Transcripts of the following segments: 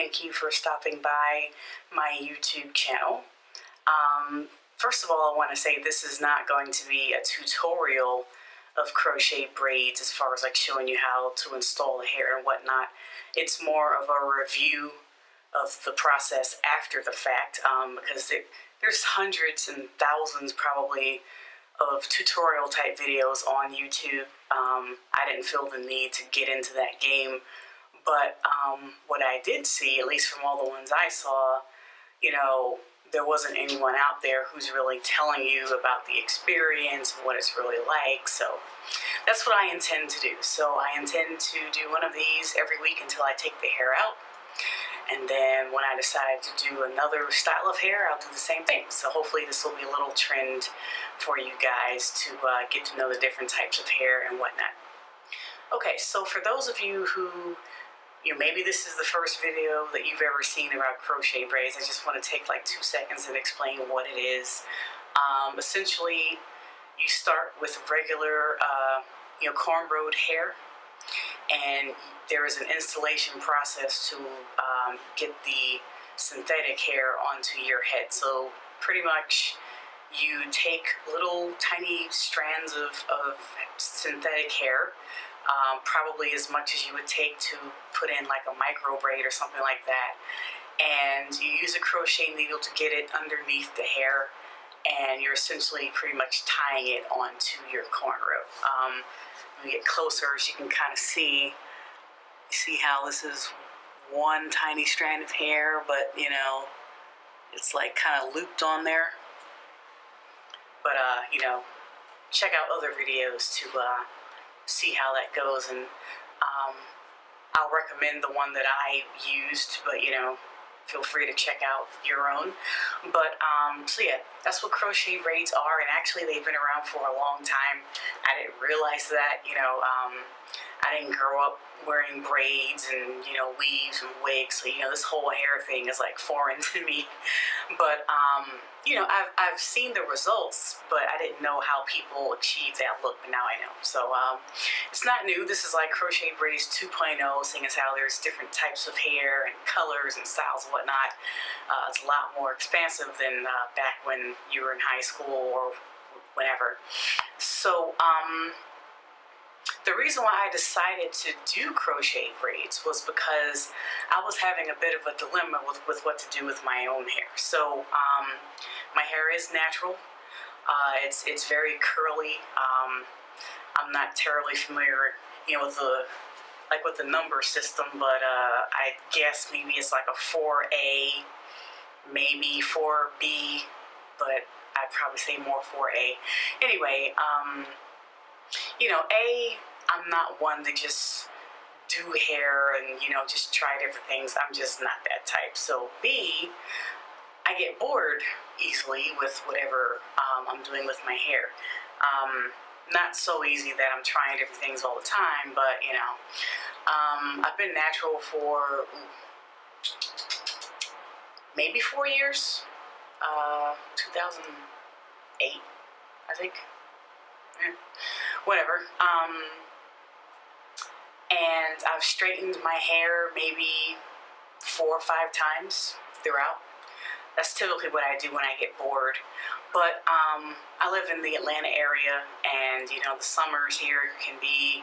thank you for stopping by my YouTube channel. First of all, I want to say this is not going to be a tutorial of crochet braids as far as like showing you how to install the hair and whatnot. It's more of a review of the process after the fact, because there's hundreds and thousands probably of tutorial type videos on YouTube. I didn't feel the need to get into that game, but what I did see, at least from all the ones I saw, you know, there wasn't anyone out there who's really telling you about the experience and what it's really like. So that's what I intend to do. So I intend to do one of these every week until I take the hair out. And then when I decide to do another style of hair, I'll do the same thing. So hopefully this will be a little trend for you guys to get to know the different types of hair and whatnot. Okay, so for those of you who, maybe this is the first video that you've ever seen about crochet braids, I just want to take like 2 seconds and explain what it is. Essentially, you start with regular, cornrowed hair, and there is an installation process to get the synthetic hair onto your head. So pretty much you take little tiny strands of synthetic hair, probably as much as you would take to put in like a micro braid or something like that, and you use a crochet needle to get it underneath the hair, and you're essentially pretty much tying it onto your cornrow. When you get closer, so you can kind of see how this is one tiny strand of hair, but it's like kind of looped on there. But check out other videos to see how that goes, and I'll recommend the one that I used, but feel free to check out your own. But so yeah, that's what crochet braids are, and actually they've been around for a long time. I didn't realize that. I didn't grow up wearing braids and weaves and wigs, so this whole hair thing is like foreign to me. But I've seen the results, but I didn't know how people achieve that look, but now I know. So it's not new. This is like Crochet Braids 2.0, seeing as how there's different types of hair and colors and styles and whatnot. It's a lot more expansive than back when you were in high school or whenever. So the reason why I decided to do crochet braids was because I was having a bit of a dilemma with what to do with my own hair. So my hair is natural. It's very curly. I'm not terribly familiar, with the number system, but I guess maybe it's like a 4A, maybe 4B, but I'd probably say more 4A. Anyway, A, I'm not one to just do hair and, just try different things. I'm just not that type. So B, I get bored easily with whatever I'm doing with my hair. Not so easy that I'm trying different things all the time, but, I've been natural for maybe 4 years, 2008, I think. Whatever. And I've straightened my hair maybe 4 or 5 times throughout. That's typically what I do when I get bored. But I live in the Atlanta area, and the summers here can be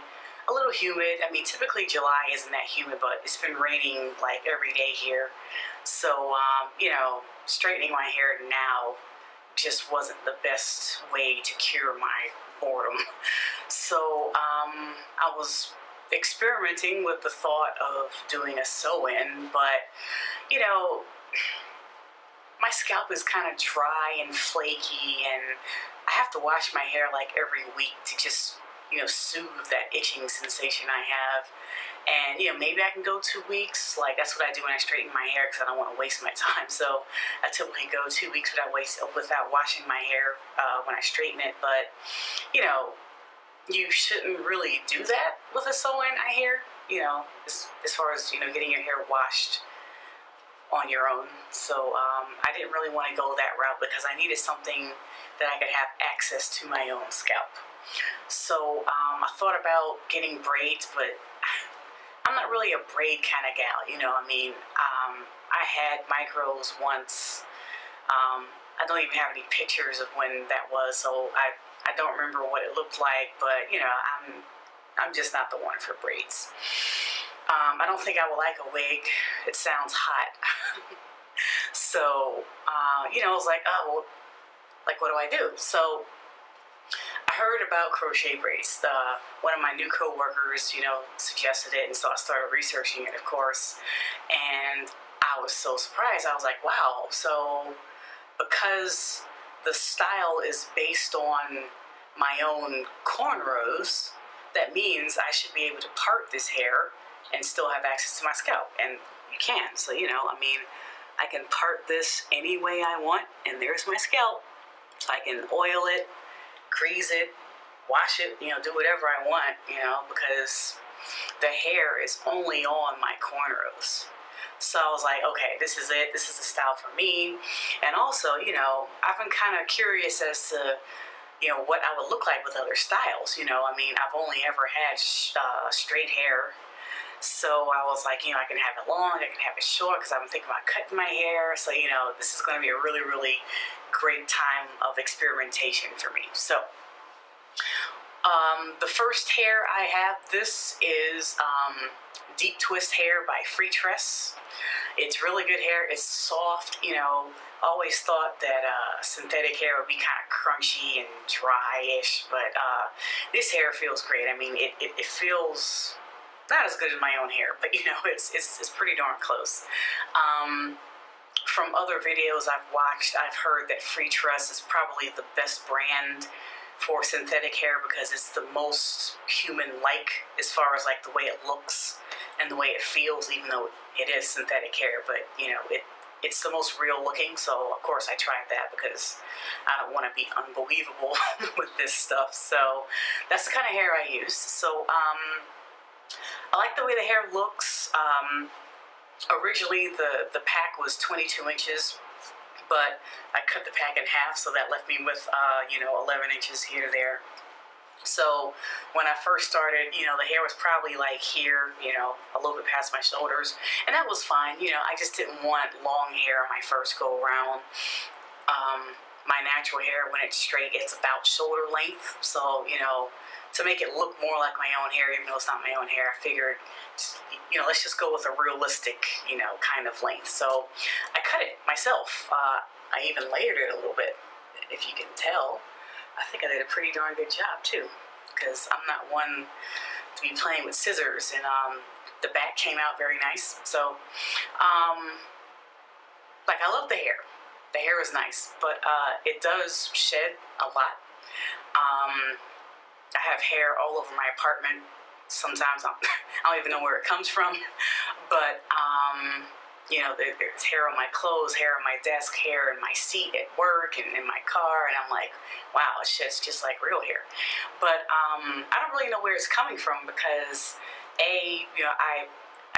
a little humid. I mean, typically July isn't that humid, but it's been raining like every day here. So straightening my hair now just wasn't the best way to cure my boredom. So I was experimenting with the thought of doing a sew-in, but my scalp is kind of dry and flaky, and I have to wash my hair like every week to just soothe that itching sensation I have. And maybe I can go 2 weeks. Like, that's what I do when I straighten my hair, because I don't want to waste my time. So I typically go 2 weeks without washing my hair when I straighten it. But you shouldn't really do that with a sew-in, I hear. As far as getting your hair washed on your own. So I didn't really want to go that route, because I needed something that I could have access to my own scalp. So I thought about getting braids, but I'm not really a braid kind of gal, you know. I mean, I had micros once. I don't even have any pictures of when that was, so I don't remember what it looked like. But you know, I'm just not the one for braids. I don't think I would like a wig. It sounds hot. So you know, I was like, oh, well, like, what do I do? So I heard about crochet braids. One of my new coworkers, you know, suggested it, and so I started researching it, of course. And I was so surprised. I was like, wow. So because the style is based on my own cornrows, that means I should be able to part this hair and still have access to my scalp. And you can. So, you know, I mean, I can part this any way I want, and there's my scalp. I can oil it, grease it, wash it, you know, do whatever I want, you know, because the hair is only on my cornrows. So I was like, okay, this is it. This is the style for me. And also, you know, I've been kind of curious as to, you know, what I would look like with other styles. You know, I mean, I've only ever had straight hair. So I was like, you know, I can have it long, I can have it short, because I've been thinking about cutting my hair. So, you know, this is going to be a really, really great time of experimentation for me. So the first hair I have, this is Deep Twist hair by Freetress. It's really good hair. It's soft, you know. Always thought that synthetic hair would be kind of crunchy and dry-ish, but this hair feels great. I mean, it feels not as good as my own hair, but you know, it's pretty darn close. From other videos I've watched, I've heard that Freetress is probably the best brand for synthetic hair because it's the most human-like as far as like the way it looks and the way it feels, even though it is synthetic hair. But you know, it's the most real looking, so of course I tried that because I don't want to be unbelievable with this stuff. So that's the kind of hair I use. So I like the way the hair looks. Originally the pack was 22 inches, but I cut the pack in half, so that left me with you know, 11 inches here to there. So when I first started, you know, the hair was probably like here, you know, a little bit past my shoulders, and that was fine. You know, I just didn't want long hair on my first go around. My natural hair, when it's straight, it's about shoulder length. So, you know, to make it look more like my own hair, even though it's not my own hair, I figured, you know, let's just go with a realistic, you know, kind of length. So I cut it myself. I even layered it a little bit, if you can tell. I think I did a pretty darn good job too, because I'm not one to be playing with scissors, and the back came out very nice. So like, I love the hair. The hair is nice, but it does shed a lot. I have hair all over my apartment. Sometimes I don't even know where it comes from, but you know, there's hair on my clothes, hair on my desk, hair in my seat at work and in my car, and I'm like, wow, it's just like real hair. But I don't really know where it's coming from because you know, I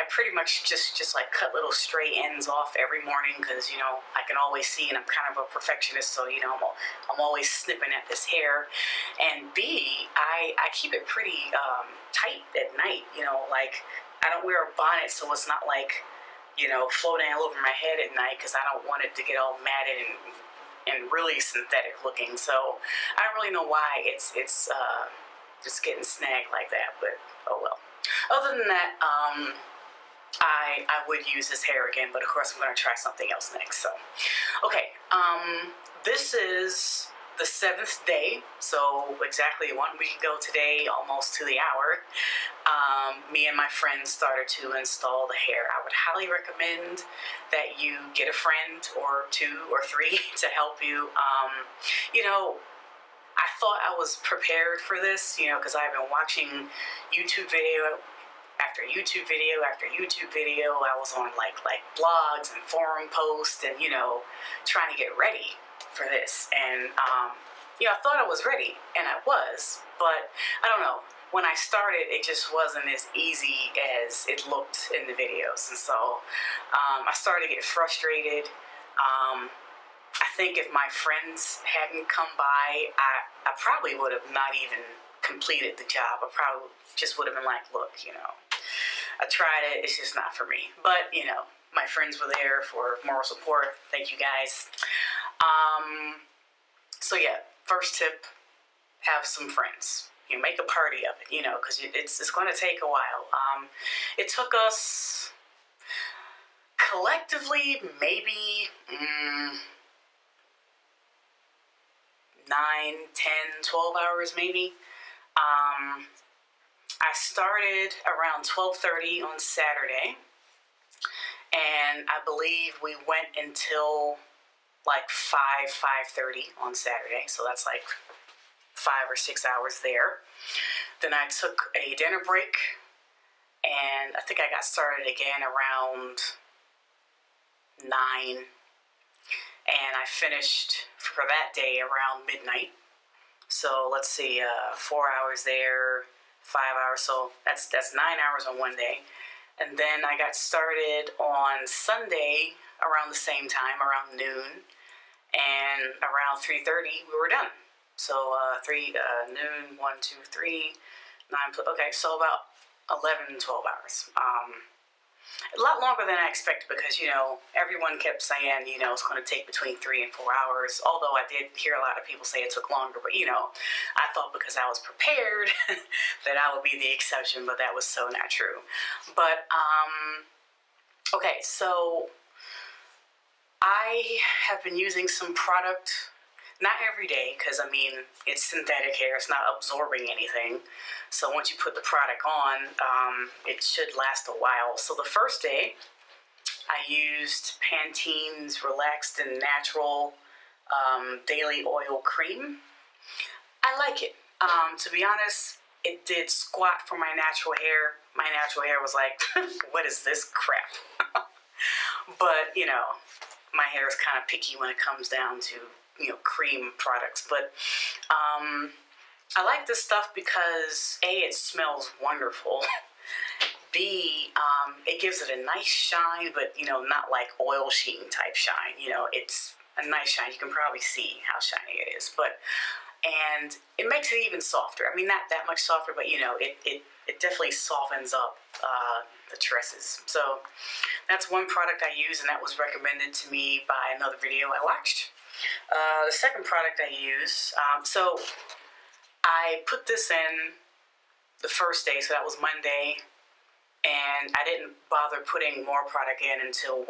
pretty much just like cut little stray ends off every morning because, you know, I can always see, and I'm kind of a perfectionist, so, you know, I'm always snipping at this hair. And B, I keep it pretty tight at night, you know, like I don't wear a bonnet, so it's not like, you know, floating all over my head at night because I don't want it to get all matted and really synthetic looking. So I don't really know why it's just getting snagged like that, but oh well. Other than that, I would use this hair again, but of course I'm going to try something else next. So, okay, this is the 7th day, so exactly 1 week ago today, almost to the hour, me and my friends started to install the hair. I would highly recommend that you get a friend or 2 or 3 to help you. You know, I thought I was prepared for this, you know, because I've been watching YouTube video after YouTube video after YouTube video. I was on like blogs and forum posts and, you know, trying to get ready for this. And, you know, I thought I was ready, and I was, but I don't know. When I started, it just wasn't as easy as it looked in the videos. And so I started to get frustrated. I think if my friends hadn't come by, I probably would have not even completed the job. I probably just would have been like, look, you know, I tried it, it's just not for me. But, you know, my friends were there for moral support. Thank you guys. So yeah, first tip, have some friends. You know, make a party of it, you know, because it's going to take a while. It took us collectively maybe 9, 10, 12 hours maybe. I started around 12:30 on Saturday, and I believe we went until like 5:30 on Saturday, so that's like 5 or 6 hours there. Then I took a dinner break, and I think I got started again around 9, and I finished for that day around midnight. So let's see, 4 hours there, 5 hours, so that's 9 hours on one day. And then I got started on Sunday around the same time, around noon, and around 3:30 we were done. So noon, 1, 2, 3, 9, okay, so about 11, 12 hours. A lot longer than I expected because, you know, everyone kept saying, you know, it's going to take between 3 and 4 hours, although I did hear a lot of people say it took longer, but, you know, I thought because I was prepared that I would be the exception, but that was so not true. But, okay, so I have been using some product, not every day, because, I mean, it's synthetic hair, it's not absorbing anything. So once you put the product on, it should last a while. So the first day, I used Pantene's Relaxed and Natural Daily Oil Cream. I like it. To be honest, it did squat for my natural hair. My natural hair was like, what is this crap? But, you know, my hair is kind of picky when it comes down to, you know, cream products. But I like this stuff because A, it smells wonderful. B, it gives it a nice shine, but, you know, not like oil sheen type shine. You know, it's a nice shine. You can probably see how shiny it is. And it makes it even softer. I mean, not that much softer, but, you know, it definitely softens up the tresses. So that's one product I use, and that was recommended to me by another video I watched. The second product I use, so I put this in the first day, so that was Monday, and I didn't bother putting more product in until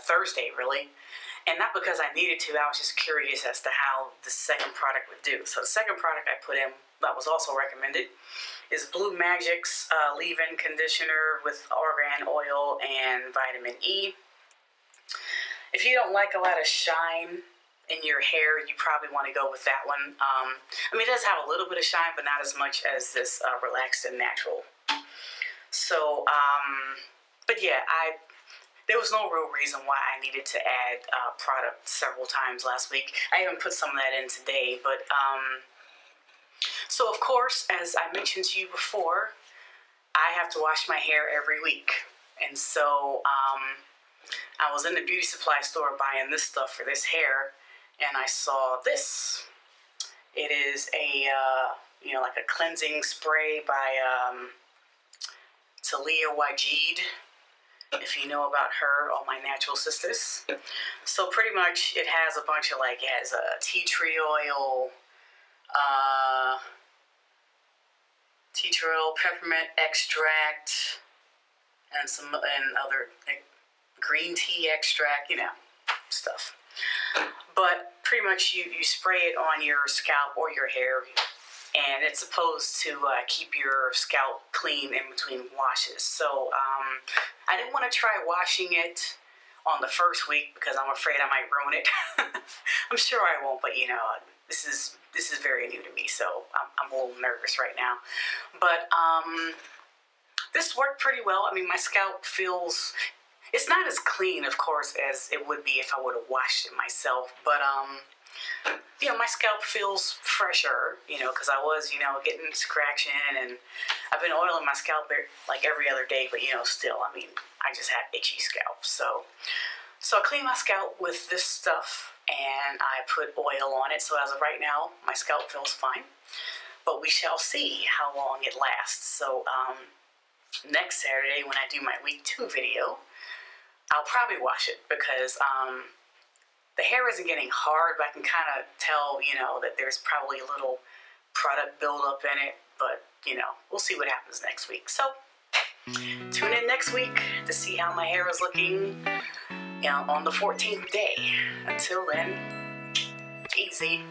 Thursday, really. And not because I needed to, I was just curious as to how the second product would do. So the second product I put in that was also recommended is Blue Magic's leave-in conditioner with argan oil and vitamin E. If you don't like a lot of shine in your hair, you probably want to go with that one. I mean, it does have a little bit of shine, but not as much as this Relaxed and Natural. So, but yeah, there was no real reason why I needed to add product several times last week. I even put some of that in today, but so of course, as I mentioned to you before, I have to wash my hair every week. And so I was in the beauty supply store buying this stuff for this hair, and I saw this. It is a, you know, like a cleansing spray by Talia Wajid, if you know about her, all my natural sisters. So pretty much it has a bunch of, like, it has tea tree oil, peppermint extract, and other like, green tea extract, you know, stuff. But pretty much you spray it on your scalp or your hair, and it's supposed to keep your scalp clean in between washes. So I didn't want to try washing it on the first week because I'm afraid I might ruin it. I'm sure I won't, but, you know, this is very new to me, so I'm a little nervous right now. But this worked pretty well. I mean, my scalp feels, it's not as clean, of course, as it would be if I would have washed it myself, but you know, my scalp feels fresher, you know, because I was, you know, getting scratching, and I've been oiling my scalp like every other day, but, you know, still, I mean, I just have itchy scalp. So I clean my scalp with this stuff, and I put oil on it. So as of right now, my scalp feels fine, but we shall see how long it lasts. So next Saturday when I do my week 2 video, I'll probably wash it because the hair isn't getting hard, but I can kind of tell, you know, that there's probably a little product buildup in it, but, you know, we'll see what happens next week. So, tune in next week to see how my hair is looking, you know, on the 14th day. Until then, easy.